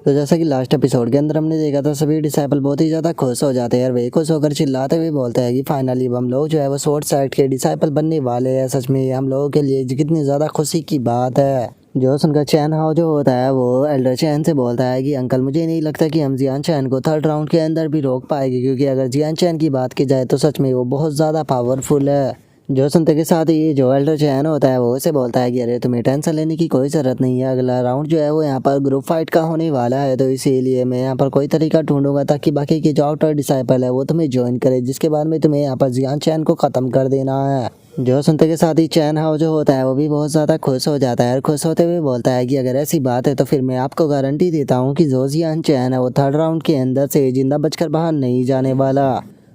तो जैसा कि लास्ट एपिसोड के अंदर हमने देखा था, सभी डिसाइपल बहुत ही ज़्यादा खुश हो जाते हैं और वे खुश होकर चिल्लाते हुए बोलते हैं कि फाइनली हम लोग जो है वो स्वॉर्ड साइड के डिसाइपल बनने वाले हैं। सच में ये हम लोगों के लिए कितनी ज़्यादा खुशी की बात है। जो सुनकर चैन हाओ जो होता है वो एल्डर चैन से बोलता है कि अंकल, मुझे नहीं लगता कि हम जियान चैन को थर्ड राउंड के अंदर भी रोक पाएंगे, क्योंकि अगर जियान चैन की बात की जाए तो सच में वो बहुत ज़्यादा पावरफुल है। जो सुनते के साथ ही जो एल्डर चैन होता है वो उसे बोलता है कि अरे तुम्हें टेंशन लेने की कोई ज़रूरत नहीं है। अगला राउंड जो है वो यहाँ पर ग्रुप फाइट का होने वाला है, तो इसीलिए मैं यहाँ पर कोई तरीका ढूंढूंगा ताकि बाकी के जो आउटर डिसाइपल है वो तुम्हें ज्वाइन करे, जिसके बाद में तुम्हें यहाँ पर जियान चैन को ख़त्म कर देना है। जो सुनते के साथ ही चैन हाओ जो होता है वो भी बहुत ज़्यादा खुश हो जाता है और खुश होते हुए बोलता है कि अगर ऐसी बात है तो फिर मैं आपको गारंटी देता हूँ कि जो जियान चैन है वो थर्ड राउंड के अंदर से जिंदा बचकर बाहर नहीं जाने वाला।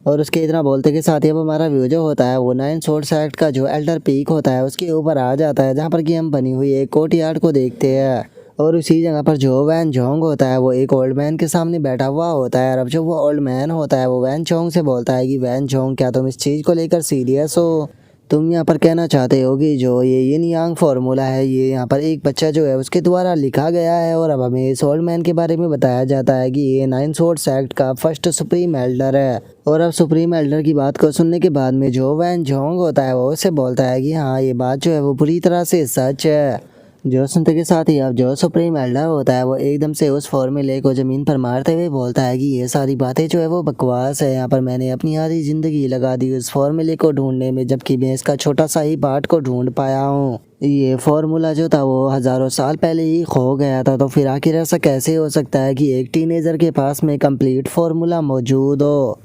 और उसके इतना बोलते के साथ ही अब हमारा व्यू जो होता है वो 9 स्वॉर्ड एक्ट का जो एल्डर पीक होता है उसके ऊपर आ जाता है, जहाँ पर कि हम बनी हुई एक कोर्टयार्ड को देखते हैं। और उसी जगह पर जो वैन जोंग होता है वो एक ओल्ड मैन के सामने बैठा हुआ होता है। और अब जो वो ओल्ड मैन होता है वो वैन जोंग से बोलता है कि वैन जोंग, क्या तुम इस चीज़ को लेकर सीरियस हो? तुम यहाँ पर कहना चाहते हो कि जो ये यिन यांग फार्मूला है ये यहाँ पर एक बच्चा जो है उसके द्वारा लिखा गया है, और अब हमें इस ओल्ड मैन के बारे में बताया जाता है कि ये 9 स्वॉर्ड्स एक्ट का फर्स्ट सुप्रीम एल्डर है। और अब सुप्रीम एल्डर की बात को सुनने के बाद में जो वैन जोंग होता है वो उसे बोलता है कि हाँ, ये बात जो है वो पूरी तरह से सच है। जो सुनते के साथ ही अब जो सुप्रीम एल्डर होता है वो एकदम से उस फॉर्मूले को ज़मीन पर मारते हुए बोलता है कि ये सारी बातें जो है वो बकवास है। यहाँ पर मैंने अपनी आधी ज़िंदगी लगा दी उस फॉर्मूले को ढूंढने में, जबकि मैं इसका छोटा सा ही पार्ट को ढूंढ पाया हूँ। ये फॉर्मूला जो था वो हज़ारों साल पहले ही खो गया था, तो फिर आखिर ऐसा कैसे हो सकता है कि एक टीनेजर के पास में कंप्लीट फॉर्मूला मौजूद हो?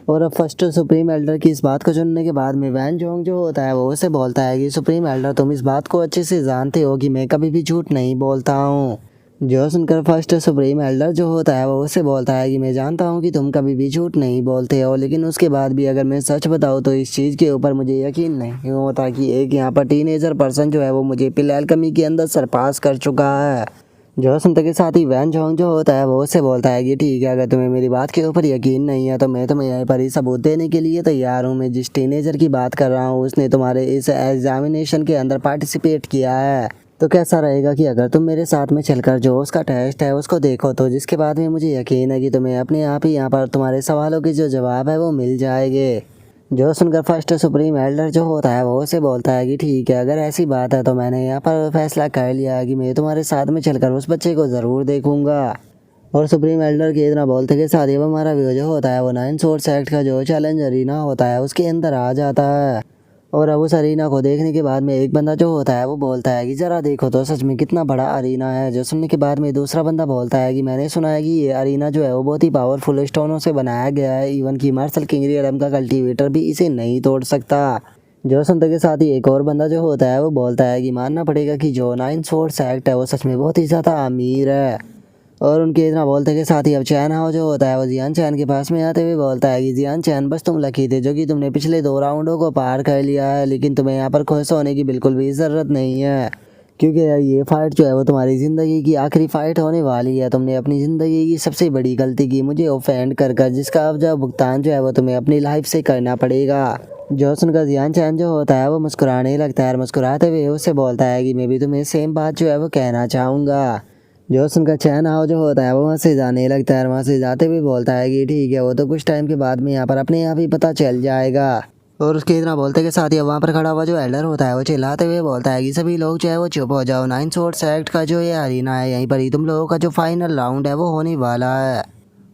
और अब फर्स्ट सुप्रीम एल्डर की इस बात को सुनने के बाद में वैन जोंग जो होता है वो उसे बोलता है कि सुप्रीम एल्डर, तुम इस बात को अच्छे से जानते हो कि मैं कभी भी झूठ नहीं बोलता हूँ। जो सुनकर फर्स्ट सुप्रीम एल्डर जो होता है वो उसे बोलता है कि मैं जानता हूँ कि तुम कभी भी झूठ नहीं बोलते हो, लेकिन उसके बाद भी अगर मैं सच बताऊँ तो इस चीज़ के ऊपर मुझे यकीन नहीं होता कि एक यहाँ पर टीनेजर पर्सन जो है वो मुझे पिल कमी के अंदर सरपास कर चुका है। जो सुनते के साथ ही वैन जोंग जो होता है वो उससे बोलता है कि ठीक है, अगर तुम्हें मेरी बात के ऊपर यकीन नहीं है तो मैं तुम्हें यहीं पर ही सबूत देने के लिए तैयार हूँ। मैं जिस टीनेजर की बात कर रहा हूँ उसने तुम्हारे इस एग्जामिनेशन के अंदर पार्टिसिपेट किया है। तो कैसा रहेगा कि अगर तुम मेरे साथ में चलकर जो उसका टेस्ट है उसको देखो, तो जिसके बाद में मुझे यकीन है कि तुम्हें अपने आप ही यहाँ पर तुम्हारे सवालों के जो जवाब है वो मिल जाएंगे। जो सुनकर फर्स्ट सुप्रीम एल्डर जो होता है वो उसे बोलता है कि ठीक है, अगर ऐसी बात है तो मैंने यहाँ पर फैसला कर लिया है कि मैं तुम्हारे साथ में चलकर उस बच्चे को ज़रूर देखूंगा। और सुप्रीम एल्डर के इतना बोलते के साथ ही हमारा व्यू जो होता है वो 9 स्वॉर्ड्स एक्ट का जो चैलेंज अरीना होता है उसके अंदर आ जाता है। और अब उस अरीना को देखने के बाद में एक बंदा जो होता है वो बोलता है कि ज़रा देखो तो सच में कितना बड़ा अरीना है। जो सुनने के बाद में दूसरा बंदा बोलता है कि मैंने सुना है कि ये अरीना जो है वो बहुत ही पावरफुल स्टोनों से बनाया गया है, इवन कि मार्शल किंग रियलम का कल्टीवेटर भी इसे नहीं तोड़ सकता। जो सुनते के साथ ही एक और बंदा जो होता है वो बोलता है कि मानना पड़ेगा कि जो 9 स्वॉर्ड्स एक्ट है वो सच में बहुत ही ज़्यादा अमीर है। और उनके इतना बोलते के साथ ही अब चैन हाओ जो होता है वो जियान चैन के पास में आते हुए बोलता है कि जियान चैन, बस तुम लकी थे जो कि तुमने पिछले 2 राउंडों को पार कर लिया है, लेकिन तुम्हें यहाँ पर खुश होने की बिल्कुल भी ज़रूरत नहीं है, क्योंकि ये फाइट जो है वो तुम्हारी ज़िंदगी की आखिरी फाइट होने वाली है। तुमने अपनी ज़िंदगी की सबसे बड़ी गलती की, मुझे ऑफेंड कर जिसका अब जो भुगतान जो है वो तुम्हें अपनी लाइफ से करना पड़ेगा। जो सुनकर जियान चैन जो होता है वो मुस्कुराने लगता है और मुस्कुराते हुए उससे बोलता है कि मैं भी तुम्हें सेम बात जो है वो कहना चाहूँगा। जो सुनकर चैन हाओ जो होता है वो वहाँ से जाने लगता है और वहाँ से जाते हुए बोलता है कि ठीक है, वो तो कुछ टाइम के बाद में यहाँ पर अपने आप ही पता चल जाएगा। और उसके इतना बोलते के साथ ही वहाँ पर खड़ा हुआ जो एल्डर होता है वो चिल्लाते हुए बोलता है कि सभी लोग जो है वो चुप हो जाओ। 9 स्वॉर्ड्स एक्ट का जो ये अरीना है यहीं पर ही तुम लोगों का जो फाइनल राउंड है वो होने वाला है।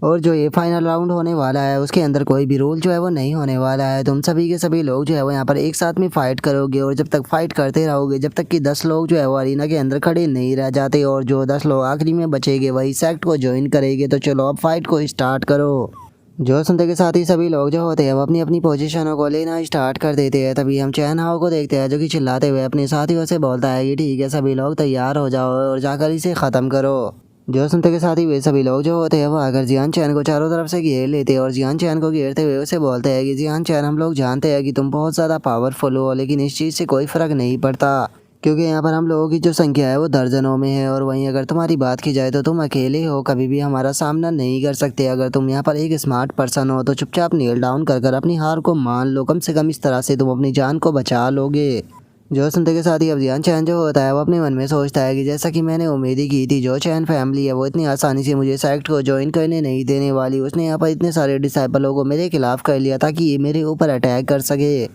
और जो ये फाइनल राउंड होने वाला है उसके अंदर कोई भी रूल जो है वो नहीं होने वाला है। तुम सभी के सभी लोग जो है वो यहाँ पर एक साथ में फाइट करोगे, और जब तक फाइट करते रहोगे जब तक कि 10 लोग जो है वो अरीना के अंदर खड़े नहीं रह जाते, और जो 10 लोग आखिरी में बचेंगे वही सेक्ट को ज्वाइन करेंगे। तो चलो अब फाइट को स्टार्ट करो। जो सुनते के साथ ही सभी लोग जो होते हैं वो अपनी अपनी पोजीशनों को लेना स्टार्ट कर देते हैं। तभी हम चैन हाओ को देखते हैं जो कि चिल्लाते हुए अपने साथियों से बोलता है कि ठीक है, सभी लोग तैयार हो जाओ और जाकर इसे ख़त्म करो। जो सुनते के साथ ही वे सभी लोग जो होते हैं वो आकर जियान चैन को चारों तरफ से घेर लेते हैं, और जियान चैन को घेरते हुए उसे बोलते हैं कि जियान चैन, हम लोग जानते हैं कि तुम बहुत ज़्यादा पावरफुल हो, लेकिन इस चीज़ से कोई फ़र्क नहीं पड़ता, क्योंकि यहाँ पर हम लोगों की जो संख्या है वो दर्जनों में है। और वहीं अगर तुम्हारी बात की जाए तो तुम अकेले हो, कभी भी हमारा सामना नहीं कर सकते। अगर तुम यहाँ पर एक स्मार्ट पर्सन हो तो चुपचाप नील डाउन कर अपनी हार को मान लो, कम से कम इस तरह से तुम अपनी जान को बचा लोगे। जो सुनते के साथ ही अब जियान चैन जो होता है वो अपने मन में सोचता है कि जैसा कि मैंने उम्मीद ही की थी, जो चैन फैमिली है वो इतनी आसानी से मुझे सेक्ट को ज्वाइन करने नहीं देने वाली। उसने यहाँ पर इतने सारे डिसाइपलों को मेरे खिलाफ कर लिया ताकि ये मेरे ऊपर अटैक कर सके।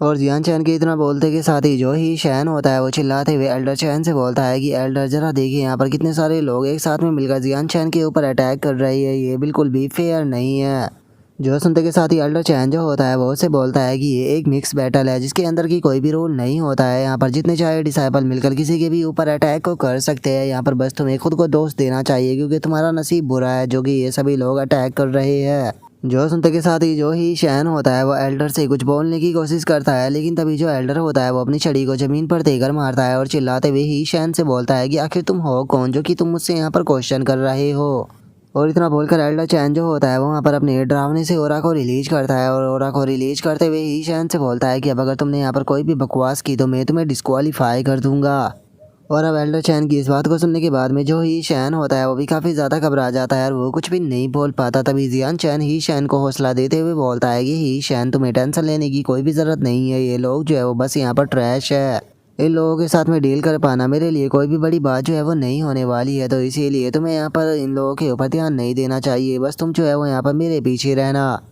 और जियान चैन के इतना बोलते के साथ ही जो ही शैन होता है वो चिल्लाते हुए एल्डर चैन से बोलता है कि एल्डर जरा देखिए यहाँ पर कितने सारे लोग एक साथ में मिलकर जियान चैन के ऊपर अटैक कर रही है, ये बिल्कुल भी फेयर नहीं है। जो सुनते के साथ ही एल्डर चैन जो होता है वो उसे बोलता है कि ये एक मिक्स बैटल है जिसके अंदर की कोई भी रूल नहीं होता है। यहाँ पर जितने चाहे डिसाइपल मिलकर किसी के भी ऊपर अटैक को कर सकते हैं। यहाँ पर बस तुम्हें खुद को दोष देना चाहिए क्योंकि तुम्हारा नसीब बुरा है जो कि ये सभी लोग अटैक कर रहे हैं। जो सुनते के साथ ही जो ही शैन होता है वो एल्डर से कुछ बोलने की कोशिश करता है, लेकिन तभी जो एल्डर होता है वो अपनी छड़ी को जमीन पर देकर मारता है और चिल्लाते हुए ही शैन से बोलता है कि आखिर तुम हो कौन जो कि तुम मुझसे यहाँ पर क्वेश्चन कर रहे हो। और इतना बोलकर एल्डर चैन जो होता है वो वहाँ पर अपने डरावने से ओरा को रिलीज करता है और ओरा को रिलीज करते हुए ही शैन से बोलता है कि अब अगर तुमने यहाँ पर कोई भी बकवास की तो मैं तुम्हें डिस्क्वालीफाई कर दूंगा। और अब एल्डर चैन की इस बात को सुनने के बाद में जो ही शैन होता है वो भी काफ़ी ज़्यादा घबरा जाता है और वो कुछ भी नहीं बोल पाता। तभी जियान चैन ही शैन को हौसला देते हुए बोलता है कि ही शैन तुम्हें टेंशन लेने की कोई भी ज़रूरत नहीं है, ये लोग जो है वो बस यहाँ पर ट्रैश है। इन लोगों के साथ में डील कर पाना मेरे लिए कोई भी बड़ी बात जो है वो नहीं होने वाली है, तो इसीलिए तुम्हें यहाँ पर इन लोगों के ऊपर ध्यान नहीं देना चाहिए, बस तुम जो है वो यहाँ पर मेरे पीछे रहना।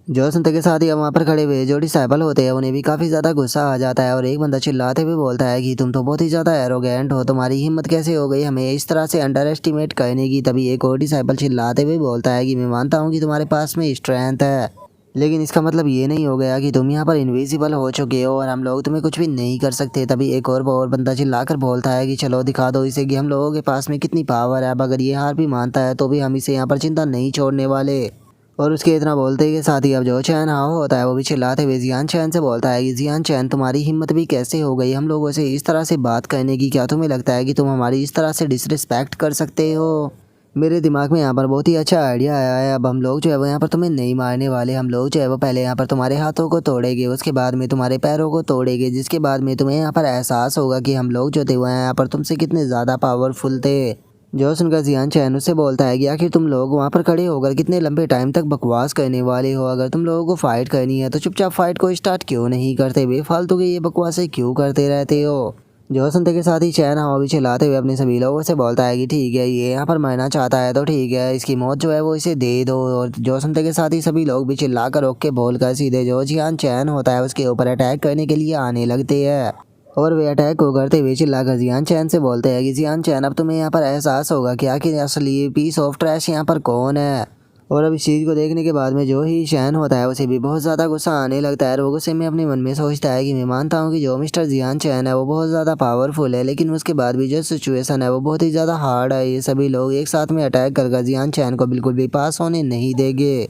जो सुनते के साथ ही वहाँ पर खड़े हुए जो डिसाइपल होते हैं उन्हें भी काफ़ी ज़्यादा गुस्सा आ जाता है और एक बंदा चिल्लाते हुए बोलता है कि तुम तो बहुत ही ज़्यादा एरोगेंट हो, तुम्हारी हिम्मत कैसे हो गई हमें इस तरह से अंडर एस्टिमेट करने की। तभी एक और डिसाइपल चिल्लाते हुए बोलता है कि मैं मानता हूँ कि तुम्हारे पास में स्ट्रेंथ है, लेकिन इसका मतलब ये नहीं हो गया कि तुम यहाँ पर इनविजिबल हो चुके हो और हम लोग तुम्हें कुछ भी नहीं कर सकते। तभी एक और बंदा चिल्लाकर बोलता है कि चलो दिखा दो इसे कि हम लोगों के पास में कितनी पावर है, अब अगर ये हार भी मानता है तो भी हम इसे यहाँ पर चिंता नहीं छोड़ने वाले। और उसके इतना बोलते के साथ ही अब जो चैन हाओ होता है वो भी चिल्लाते हुए जियान चैन से बोलता है कि जियान चैन तुम्हारी हिम्मत भी कैसे हो गई हम लोगों से इस तरह से बात करने की, क्या तुम्हें लगता है कि तुम हमारी इस तरह से डिसरिस्पेक्ट कर सकते हो। मेरे दिमाग में यहाँ पर बहुत ही अच्छा आइडिया आया है, अब हम लोग जो है वो यहाँ पर तुम्हें नहीं मारने वाले, हम लोग जो है वो पहले यहाँ पर तुम्हारे हाथों को तोड़ेंगे, उसके बाद में तुम्हारे पैरों को तोड़ेंगे, जिसके बाद में तुम्हें यहाँ पर एहसास होगा कि हम लोग जो थे वो यहाँ पर तुमसे कितने ज़्यादा पावरफुल थे। जो सुनकर जियान चैन उससे बोलता है कि आखिर तुम लोग वहाँ पर खड़े होकर कितने लंबे टाइम तक बकवास करने वाले हो, अगर तुम लोगों को फाइट करनी है तो चुपचाप फाइट को स्टार्ट क्यों नहीं करते, बेफालतू की ये बकवासें क्यों करते रहते हो। जो सुनते के साथ ही चैन हवा भी चलाते हुए अपने सभी लोगों से बोलता है कि ठीक है ये यहाँ पर मरना चाहता है तो ठीक है, इसकी मौत जो है वो इसे दे दो। और जो सुनते के साथ ही सभी लोग भी चिल्लाकर ओके बोलकर सीधे जो जियान चैन होता है उसके ऊपर अटैक करने के लिए आने लगते हैं। और वे अटैक को करते हुए चिल्लाकर जियान चैन से बोलते हैं कि जियान चैन अब तुम्हें यहाँ पर एहसास होगा कि आखिर असली पीस ऑफ ट्रैश यहाँ पर कौन है। और अब इस चीज़ को देखने के बाद में जो ही शैन होता है उसे भी बहुत ज़्यादा गुस्सा आने लगता है और वो गुस्से में अपने मन में सोचता है कि मैं मानता हूँ कि जो मिस्टर जियान चैन है वो बहुत ज़्यादा पावरफुल है, लेकिन उसके बाद भी जो सिचुएशन है वो बहुत ही ज़्यादा हार्ड है, ये सभी लोग एक साथ में अटैक कर जियान चैन को बिल्कुल भी पास होने नहीं देंगे।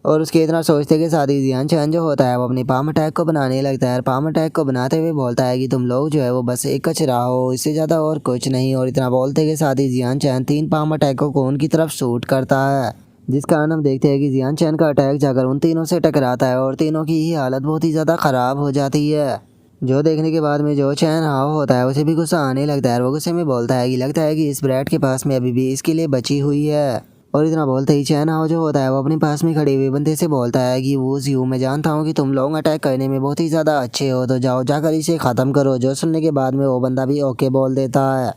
और उसके इतना सोचते के साथ ही जियान चैन जो होता है वो अपनी पाम अटैक को बनाने लगता है। पाम अटैक को बनाते हुए बोलता है कि तुम लोग जो है वो बस एक कचरा हो, इससे ज़्यादा और कुछ नहीं। और इतना बोलते के साथ ही जियान चैन 3 पाम अटैकों को उनकी तरफ शूट करता है, जिस कारण हम देखते हैं कि जियान चैन का अटैक जाकर उन तीनों से टकराता है और तीनों की ही हालत बहुत ही ज़्यादा ख़राब हो जाती है। जो देखने के बाद में जो चैन हाओ होता है उसे भी गुस्सा आने लगता है, वो गुस्से में बोलता है कि लगता है कि इस ब्रैड के पास में अभी भी इसके लिए बची हुई है। और इतना बोलते ही चैन हाओ जो होता है वो अपने पास में खड़े हुए बंदे से बोलता है कि वो यू मैं जानता हूँ कि तुम लोग अटैक करने में बहुत ही ज़्यादा अच्छे हो, तो जाओ जाकर इसे ख़त्म करो। जो सुनने के बाद में वो बंदा भी ओके बोल देता है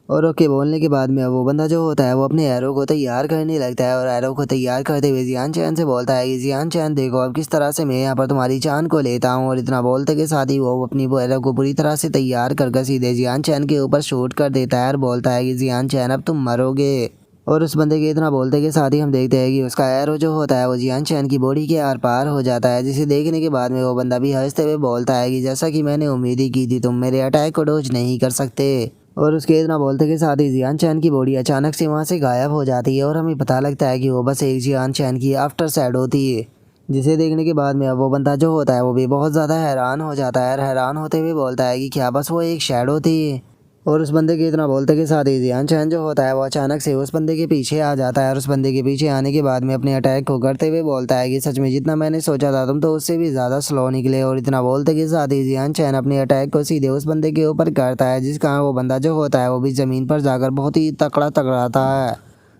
और ओके बोलने के बाद में वो बंदा जो होता है वो अपने एरो को तैयार करने लगता है और एरो को तैयार करते हुए जियान चैन से बोलता है कि जियान चैन देखो अब किस तरह से मैं यहाँ पर तुम्हारी जान को लेता हूँ। और इतना बोलते के साथ ही वो अपनी वो एरो को पूरी तरह से तैयार कर सीधे जियान चैन के ऊपर शूट कर देता है और बोलता है कि जियान चैन अब तुम मरोगे। और उस बंदे के इतना बोलते के साथ ही हम देखते हैं कि उसका एरो जो होता है वो जियान चैन की बॉडी के आर पार हो जाता है, जिसे देखने के बाद में वो बंदा भी हंसते हुए बोलता है कि जैसा कि मैंने उम्मीद ही की थी, तुम मेरे अटैक को डोज नहीं कर सकते। और उसके इतना बोलते के साथ ही जियान चैन की बॉडी अचानक से वहाँ से गायब हो जाती है और हमें पता लगता है कि वो बस एक जियान चैन की आफ्टर सैड होती है, जिसे देखने के बाद में अब वो बंदा जो होता है वो भी बहुत ज़्यादा हैरान हो जाता है और हैरान होते हुए बोलता है कि क्या बस वो एक शैडो थी। और उस बंदे के इतना बोलते के साथ ही जियान चैन जो होता है वो अचानक से उस बंदे के पीछे आ जाता है और उस बंदे के पीछे आने के बाद में अपने अटैक को करते हुए बोलता है कि सच में जितना मैंने सोचा था तुम तो उससे भी ज़्यादा स्लो निकले। और इतना बोलते के साथ ही जियान चैन अपने अटैक को सीधे उस बंदे के ऊपर करता है, जिस कारण वो बंदा जो होता है वो भी ज़मीन पर जाकर बहुत ही तकड़ा तकड़ाता है।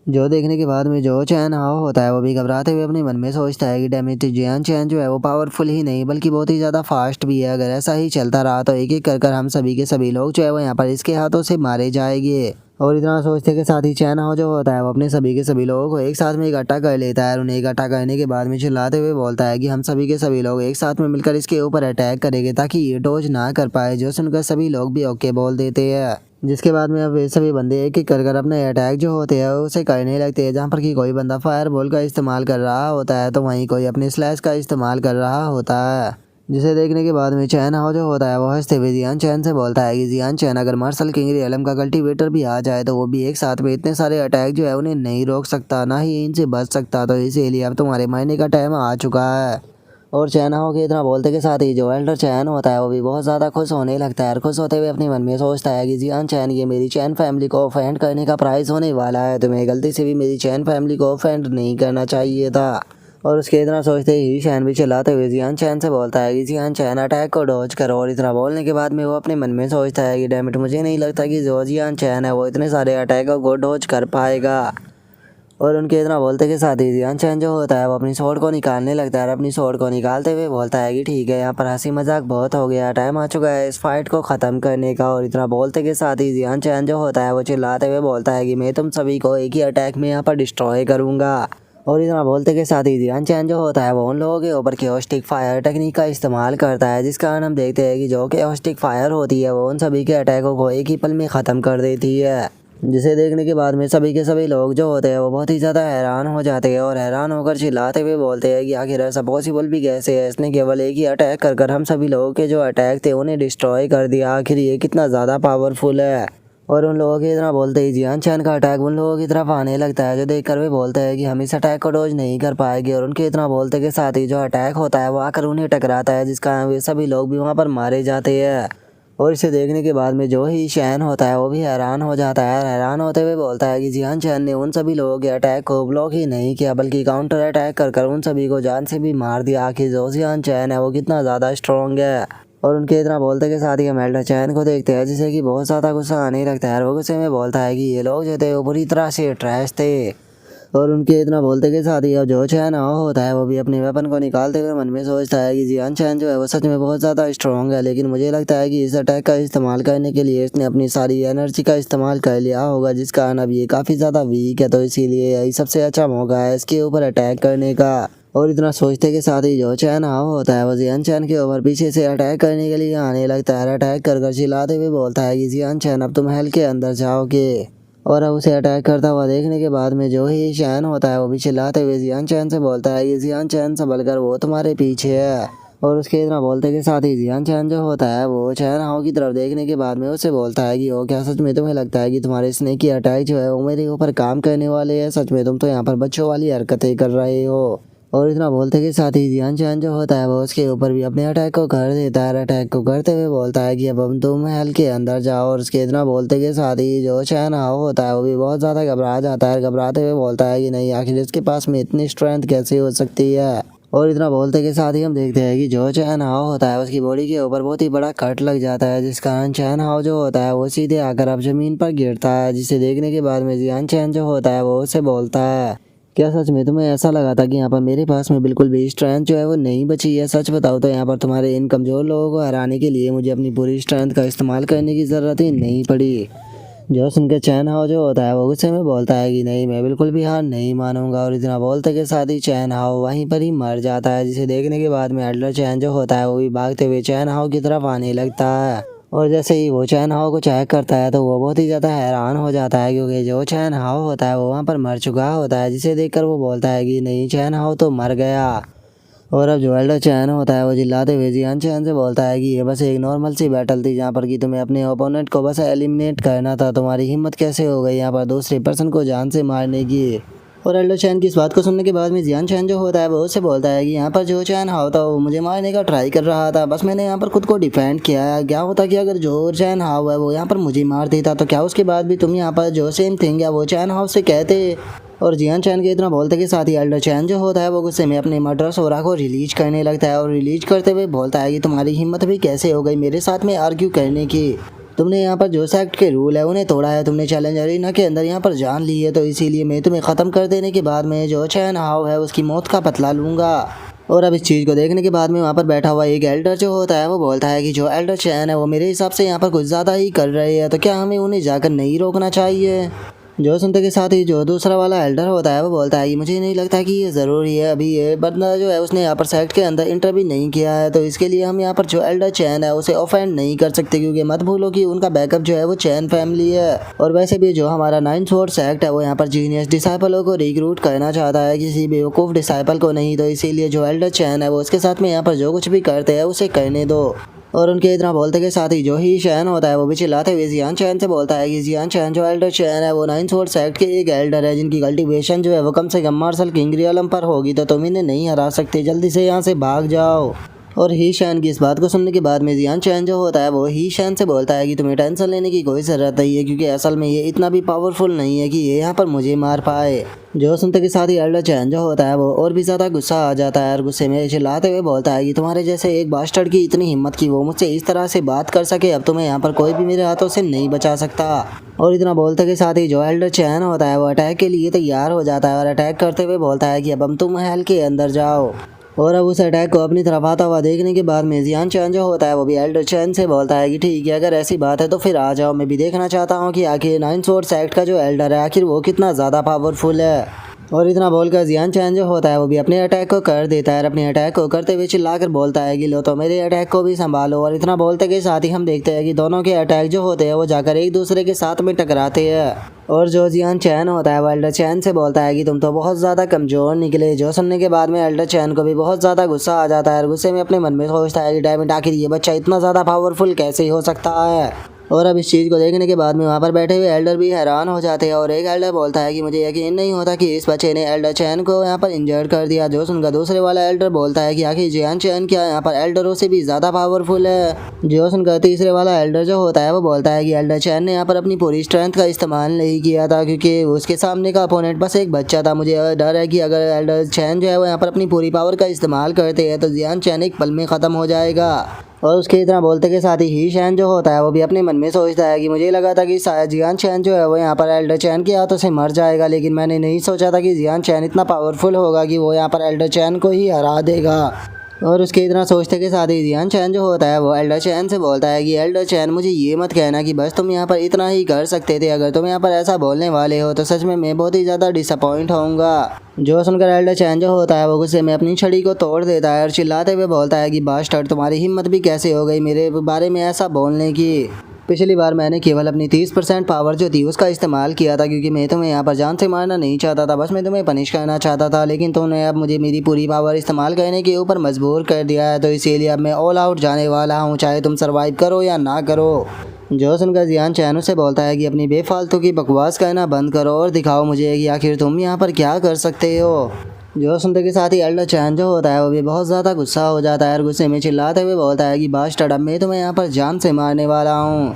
जो देखने के बाद में जो चैन हाओ होता है वो भी घबराते हुए अपने मन में सोचता है कि डैमेज जियान चैन जो है वो पावरफुल ही नहीं बल्कि बहुत ही ज़्यादा फास्ट भी है। अगर ऐसा ही चलता रहा तो एक एक कर हम सभी के सभी लोग जो है वो यहाँ पर इसके हाथों से मारे जाएंगे। और इतना सोचते के साथ ही चैन हाओ जो होता है वो अपने सभी के सभी लोगों को एक साथ में इकट्ठा कर लेता है और उन्हें इकट्ठा करने के बाद में चिल्लाते हुए बोलता है कि हम सभी के सभी लोग एक साथ में मिलकर इसके ऊपर अटैक करेंगे ताकि ये डोज ना कर पाए। जो सुनकर सभी लोग भी ओके बोल देते हैं। जिसके बाद में अब वे सभी बंदे एक एक कर अपने अटैक जो होते हैं उसे करने लगते हैं। जहाँ पर कि कोई बंदा फायर बॉल का इस्तेमाल कर रहा होता है तो वहीं कोई अपने स्लैश का इस्तेमाल कर रहा होता है। जिसे देखने के बाद में चैन हाओ जो होता है वो हंसते हुए जियान चैन से बोलता है कि जियान चैन अगर मार्शल किंग रियलम का कल्टीवेटर भी आ जाए तो वो भी एक साथ में इतने सारे अटैक जो है उन्हें नहीं रोक सकता, ना ही इनसे बच सकता। तो इसीलिए अब तुम्हारे मरने का टाइम आ चुका है। और चैन हाओ के इतना बोलते के साथ ही जो एल्डर चैन होता है वो भी बहुत ज़्यादा खुश होने लगता है और खुश होते हुए अपने मन में सोचता है कि जियान चैन ये मेरी चैन फैमिली को ऑफेंड करने का प्राइस होने वाला है। तुम्हें गलती से भी मेरी चैन फैमिली को ऑफेंड नहीं करना चाहिए था। और उसके इतना सोचते ही चैन भी चिल्लाते हुए जियान चैन से बोलता है कि जियान चैन अटैक को डॉज करो। और इतना बोलने के बाद में वो अपने मन में सोचता है कि डैम इट, मुझे नहीं लगता कि जो जियान चैन है वो इतने सारे अटैकों को डॉज कर पाएगा। और उनके इतना बोलते के साथ ही जियान चैन जो होता है वो अपनी स्वॉर्ड को निकालने लगता है और अपनी स्वॉर्ड को निकालते हुए बोलता है कि ठीक है, यहाँ पर हंसी मजाक बहुत हो गया, टाइम आ चुका है इस फाइट को ख़त्म करने का। और इतना बोलते के साथ ही जियान चैन जो होता है वो चिल्लाते हुए बोलता है कि मैं तुम सभी को एक ही अटैक में यहाँ पर डिस्ट्रॉय करूँगा। और इतना बोलते के साथ ही जियान चैन जो होता है वो उन लोगों के ऊपर केओस्टिक फायर टेक्निक का इस्तेमाल करता है, जिस कारण हम देखते हैं कि जो केओस्टिक फायर होती है वो उन सभी के अटैकों को एक ही पल में ख़त्म कर देती है। जिसे देखने के बाद में सभी के सभी लोग जो होते हैं वो बहुत ही ज़्यादा हैरान हो जाते हैं और हैरान होकर चिल्लाते हुए बोलते हैं कि आखिर ऐसा पॉसिबल भी कैसे है, इसने केवल एक ही अटैक कर हम सभी लोगों के जो अटैक थे उन्हें डिस्ट्रॉय कर दिया, आखिर ये कितना ज़्यादा पावरफुल है। और उन लोगों की इतना बोलते ही जियान चैन का अटैक उन लोगों की तरफ आने लगता है, जो देखकर वे बोलते हैं कि हम इस अटैक को डॉज नहीं कर पाएंगे। और उनके इतना बोलते के साथ ही जो अटैक होता है वो आकर उन्हें टकराता है, जिस कारण वे सभी लोग भी वहाँ पर मारे जाते हैं। और इसे देखने के बाद में जो ही चैन होता है वो भी हैरान हो जाता है और हैरान होते हुए बोलता है कि जियान चैन ने उन सभी लोगों के अटैक को ब्लॉक ही नहीं किया बल्कि काउंटर अटैक कर उन सभी को जान से भी मार दिया। आखिर जो जियान चैन है वो कितना ज़्यादा स्ट्रॉन्ग है। और उनके इतना बोलते के साथ ही हम एल्डर चैन को देखते हैं, जिसे कि बहुत ज़्यादा गुस्सा आने लगता है और वो गुस्से में बोलता है कि ये लोग जो थे वो बुरी तरह से ट्रैश थे। और उनके इतना बोलते के साथ ही अब जो चैन हाओ होता है वो भी अपने वेपन को निकालते हुए मन में सोचता है कि जियान चैन जो है वो सच में बहुत ज़्यादा स्ट्रॉन्ग है, लेकिन मुझे लगता है कि इस अटैक का इस्तेमाल करने के लिए इसने अपनी सारी एनर्जी का इस्तेमाल कर लिया होगा, जिस कारण अब ये काफ़ी ज़्यादा वीक है। तो इसीलिए यही सबसे अच्छा मौका है इसके ऊपर अटैक करने का। और इतना सोचते के साथ ही जो चैन हाओ होता है वो जियान चैन के ऊपर पीछे से अटैक करने के लिए आने लगता है। अटैक कर चिल्लाते हुए बोलता है कि जियान चैन अब तुम हेल के अंदर जाओगे। और अब उसे अटैक करता हुआ देखने के बाद में जो ही चैन होता है वो भी चिल्लाते हुए जियान चैन से बोलता है कि जियान चैन संभल कर, वो तुम्हारे पीछे है। और उसके इतना बोलते के साथ ही जियान चैन जो होता है वो चैन हाओ की तरफ देखने के बाद में उसे बोलता है कि ओ क्या सच में तुम्हें लगता है कि तुम्हारे स्नेक की अटैक जो है वो मेरे ऊपर काम करने वाले है? सच में तुम तो यहाँ पर बच्चों वाली हरकतें कर रहे हो। और इतना बोलते के साथ ही जियान चैन जो होता है वो उसके ऊपर भी अपने अटैक को कर देता है। अटैक को करते हुए बोलता है कि अब हम तुम महल के अंदर जाओ। और उसके इतना बोलते के साथ ही जो चैन हाओ होता है वो भी बहुत ज़्यादा घबरा जाता है। घबराते हुए बोलता है कि नहीं, आखिर इसके पास में इतनी स्ट्रेंथ कैसे हो सकती है। और इतना बोलते के साथ ही हम देखते हैं कि जो चैन हाओ होता है उसकी बॉडी के ऊपर बहुत ही बड़ा कट लग जाता है, जिस कारण चैन हाओ जो होता है वो सीधे आकर अब ज़मीन पर गिरता है। जिसे देखने के बाद में जियान चैन जो होता है वो उसे बोलता है, क्या सच में तुम्हें ऐसा लगा था कि यहाँ पर मेरे पास में बिल्कुल भी स्ट्रेंथ जो है वो नहीं बची है? सच बताओ तो यहाँ पर तुम्हारे इन कमज़ोर लोगों को हराने के लिए मुझे अपनी पूरी स्ट्रेंथ का इस्तेमाल करने की ज़रूरत ही नहीं पड़ी। जो सुनकर चैन हाओ जो होता है वो गुस्से में बोलता है कि नहीं, मैं बिल्कुल भी हार नहीं मानूंगा। और इतना बोलते के साथ ही चैन हाओ वहीं पर ही मर जाता है। जिसे देखने के बाद में एडलर चैन जो होता है वो भी भागते हुए चैन हाओ की तरफ आने लगता है। और जैसे ही वो चैन हाओ को चेक करता है तो वो बहुत ही ज़्यादा हैरान हो जाता है, क्योंकि जो चैन हाओ होता है वो वहाँ पर मर चुका होता है। जिसे देखकर वो बोलता है कि नहीं, चैन हाओ तो मर गया। और अब जो एल्डर चैन होता है वो चिल्लाते हुए जियान चैन से बोलता है कि ये बस एक नॉर्मल सी बैटल थी, जहाँ पर कि तुम्हें अपने ओपोनेंट को बस एलिमिनेट करना था। तुम्हारी हिम्मत कैसे हो गई यहाँ पर दूसरे पर्सन को जान से मारने की? और एल्डर चैन की इस बात को सुनने के बाद में जियान चैन जो होता है वो उससे बोलता है कि यहाँ पर जो चैन हाओ था वो मुझे मारने का ट्राई कर रहा था, बस मैंने यहाँ पर खुद को डिफेंड किया है। क्या होता कि अगर जो चैन हाओ है वो यहाँ पर मुझे मार देता तो क्या उसके बाद भी तुम यहाँ पर जो सेम थिंग या वो चैन हाओ से कहते? और जियान चैन के इतना बोलते के साथ ही एल्डर चैन जो होता है वो गुस्से में अपने मर्डर सोरा को रिलीज करने लगता है। और रिलीज करते हुए बोलता है कि तुम्हारी हिम्मत भी कैसे हो गई मेरे साथ में आर्ग्यू करने की? तुमने यहाँ पर जो सेक्ट के रूल है उन्हें तोड़ा है, तुमने चैलेंज अरीना के अंदर यहाँ पर जान ली है, तो इसीलिए मैं तुम्हें ख़त्म कर देने के बाद में जो चैन हाउ है उसकी मौत का बदला लूँगा। और अब इस चीज़ को देखने के बाद में वहाँ पर बैठा हुआ एक एल्डर जो होता है वो बोलता है कि जो एल्डर चैन है वो मेरे हिसाब से यहाँ पर कुछ ज़्यादा ही कर रहे हैं, तो क्या हमें उन्हें जाकर नहीं रोकना चाहिए। जो सुनते के साथ ही जो दूसरा वाला एल्डर होता है वो बोलता है कि मुझे नहीं लगता कि ये ज़रूरी है, अभी ये बंदा जो है उसने यहाँ पर सेक्ट के अंदर इंटर भी नहीं किया है, तो इसके लिए हम यहाँ पर जो एल्डर चैन है उसे ऑफेंड नहीं कर सकते, क्योंकि मत भूलो कि उनका बैकअप जो है वो चैन फैमिली है। और वैसे भी जो हमारा 9 स्वॉर्ड सेक्ट है वो यहाँ पर जीनियस डिसाइपलों को रिक्रूट करना चाहता है, किसी बेवकूफ़ डिसाइपल को नहीं, तो इसीलिए जो एल्डर चैन है वो उसके साथ में यहाँ पर जो कुछ भी करते हैं उसे करने दो। और उनके इतना बोलते के साथ ही जो ही चैन होता है वो भी चिल्लाते हुए जियान चैन से बोलता है कि जियान चैन जो एल्डर चैन है वो 9 स्वॉर्ड सेक्ट के एक एल्डर है, जिनकी कल्टीवेशन जो है वो कम से कम मार्शल किंग रियलम पर होगी, तो तुम इन्हें नहीं हरा सकते, जल्दी से यहाँ से भाग जाओ। और ही शैन की इस बात को सुनने के बाद में जियान चैन जो होता है वो ही शैन से बोलता है कि तुम्हें टेंशन लेने की कोई ज़रूरत नहीं है, क्योंकि असल में ये इतना भी पावरफुल नहीं है कि ये यहाँ पर मुझे मार पाए। जो सुनते के साथ ही एल्डर चैन जो होता है वो और भी ज़्यादा गुस्सा आ जाता है और गुस्से में चिल्लाते हुए बोलता है कि तुम्हारे जैसे एक बास्टर्ड की इतनी हिम्मत की वो मुझसे इस तरह से बात कर सके, अब तुम्हें यहाँ पर कोई भी मेरे हाथों से नहीं बचा सकता। और इतना बोलते के साथ ही जो एल्डर चैन होता है वो अटैक के लिए तैयार हो जाता है और अटैक करते हुए बोलता है कि अब तुम हेल के अंदर जाओ। और अब उस अटैक को अपनी तरफ आता हुआ देखने के बाद में जियान चैन जो होता है वो भी एल्डर चैन से बोलता है कि ठीक है, अगर ऐसी बात है तो फिर आ जाओ, मैं भी देखना चाहता हूँ कि आखिर 9 स्वॉर्ड सेक्ट का जो एल्डर है आखिर वो कितना ज़्यादा पावरफुल है। और इतना बोलकर जियान चैन जो होता है वो भी अपने अटैक को कर देता है और अपने अटैक को करते हुए चिल्लाकर बोलता है कि लो तो मेरे अटैक को भी संभालो। और इतना बोलते के साथ ही हम देखते हैं कि दोनों के अटैक जो होते हैं वो जाकर एक दूसरे के साथ में टकराते हैं। और जो जियान चैन होता है वो एल्डर चैन से बोलता है कि तुम तो बहुत ज़्यादा कमज़ोर निकले। जो सुनने के बाद में एल्डर चैन को भी बहुत ज़्यादा गुस्सा आ जाता है और गुस्से में अपने मन में सोचता है कि डैमेट आखिर ये बच्चा इतना ज़्यादा पावरफुल कैसे हो सकता है। और अब इस चीज़ को देखने के बाद में वहाँ पर बैठे हुए एल्डर भी हैरान हो जाते हैं और एक एल्डर बोलता है कि मुझे यकीन नहीं होता कि इस बच्चे ने एल्डर चैन को यहाँ पर इंजर्ड कर दिया। जो सुनकर दूसरे वाला एल्डर बोलता है कि आखिर जियान चैन क्या यहाँ पर एल्डरों से भी ज़्यादा पावरफुल है। जो सुनकर तीसरे वाला एल्डर जो होता है वो बोलता है कि एल्डर चैन ने यहाँ पर अपनी पूरी स्ट्रेंथ का इस्तेमाल नहीं किया था, क्योंकि उसके सामने का अपोनेंट बस एक बच्चा था। मुझे डर है कि अगर एल्डर चैन जो है वो यहाँ पर अपनी पूरी पावर का इस्तेमाल करते हैं तो जियान चैन एक पल में ख़त्म हो जाएगा। और उसके इतना बोलते के साथ ही शैन जो होता है वो भी अपने मन में सोचता है कि मुझे लगा था कि शायद जियान चैन जो है वो यहाँ पर एल्डर चैन के हाथों से मर जाएगा, लेकिन मैंने नहीं सोचा था कि जियान चैन इतना पावरफुल होगा कि वो यहाँ पर एल्डर चैन को ही हरा देगा। और उसके इतना सोचते के साथ ही जियान चैन जो होता है वो एल्डर चैन से बोलता है कि एल्डर चैन मुझे ये मत कहना कि बस तुम यहाँ पर इतना ही कर सकते थे, अगर तुम यहाँ पर ऐसा बोलने वाले हो तो सच में मैं बहुत ही ज़्यादा डिसअपॉइंट होऊंगा। जो सुनकर एल्डर चैन जो होता है वो गुस्से में अपनी छड़ी को तोड़ देता है और चिल्लाते हुए बोलता है कि बास्टर्ड, तुम्हारी हिम्मत भी कैसे हो गई मेरे बारे में ऐसा बोलने की। पिछली बार मैंने केवल अपनी 30% पावर जो थी उसका इस्तेमाल किया था, क्योंकि मैं तुम्हें यहाँ पर जान से मारना नहीं चाहता था, बस मैं तुम्हें पनिश करना चाहता था, लेकिन तुमने अब मुझे मेरी पूरी पावर इस्तेमाल करने के ऊपर मजबूर कर दिया है, तो इसीलिए अब मैं ऑल आउट जाने वाला हूँ, चाहे तुम सर्वाइव करो या ना करो। जो सुनकर जियान चैन से बोलता है कि अपनी बेफालतू की बकवास करना बंद करो और दिखाओ मुझे कि आखिर तुम यहाँ पर क्या कर सकते हो। जो सुनते के साथ ही एल्डर चैन जो होता है वो भी बहुत ज़्यादा गुस्सा हो जाता है और गुस्से में चिल्लाते हुए बोलता है कि बास्टर्ड, अब मैं तुम्हें यहाँ पर जान से मारने वाला हूँ।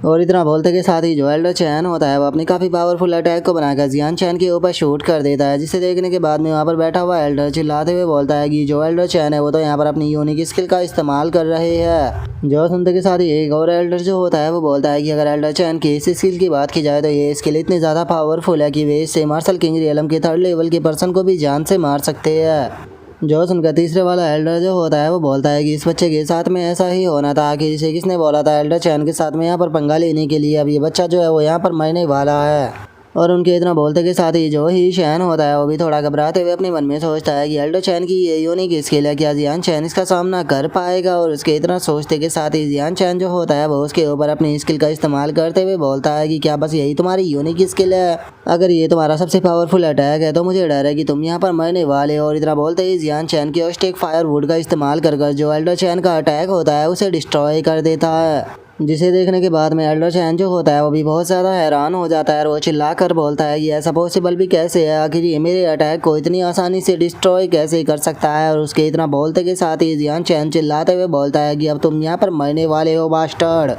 और इतना बोलते के साथ ही जो एल्डर चैन होता है वो अपनी काफ़ी पावरफुल अटैक को बनाकर जियान चैन के ऊपर शूट कर देता है, जिसे देखने के बाद में वहाँ पर बैठा हुआ एल्डर चिल्लाते हुए बोलता है कि जो एल्डर चैन है वो तो यहाँ पर अपनी यूनिक स्किल का इस्तेमाल कर रहे हैं। जो सुनते के साथ ही एक और एल्डर जो होता है वो बोलता है कि अगर एल्डर चैन की इस स्किल की बात की जाए तो ये स्किल इतनी ज़्यादा पावरफुल है कि वे इससे मार्शल किंग रियलम के 3rd लेवल के पर्सन को भी जान से मार सकते हैं। जो सुनकर तीसरे वाला एल्डर जो होता है वो बोलता है कि इस बच्चे के साथ में ऐसा ही होना था, कि इसे किसने बोला था एल्डर चैन के साथ में यहाँ पर पंगा लेने के लिए, अब ये बच्चा जो है वो यहाँ पर मरने वाला है। और उनके इतना बोलते के साथ ही जो ही शैन होता है वो भी थोड़ा घबराते हुए अपने मन में सोचता है कि एल्डर चैन की ये यूनिक स्किल है, क्या जियान चैन इसका सामना कर पाएगा। और उसके इतना सोचते के साथ ही जियान चैन जो होता है वो उसके ऊपर अपनी स्किल का इस्तेमाल करते हुए बोलता है कि क्या बस यही तुम्हारी यूनिक स्किल है, अगर ये तुम्हारा सबसे पावरफुल अटैक है तो मुझे डर है कि तुम यहाँ पर मरने वाले हो। और इतना बोलते ही जियान चैन की ऑस्टेक फायर वुड का इस्तेमाल कर जो एल्डर चैन का अटैक होता है उसे डिस्ट्रॉय कर देता है, जिसे देखने के बाद में एल्डर चैन जो होता है वो भी बहुत ज़्यादा हैरान हो जाता है और वो चिल्ला कर बोलता है कि ऐसा पॉसिबल भी कैसे है, आखिर ये मेरे अटैक को इतनी आसानी से डिस्ट्रॉय कैसे कर सकता है। और उसके इतना बोलते के साथ ही जियान चैन चिल्लाते हुए बोलता है कि अब तुम यहाँ पर मरने वाले हो बास्टर्ड।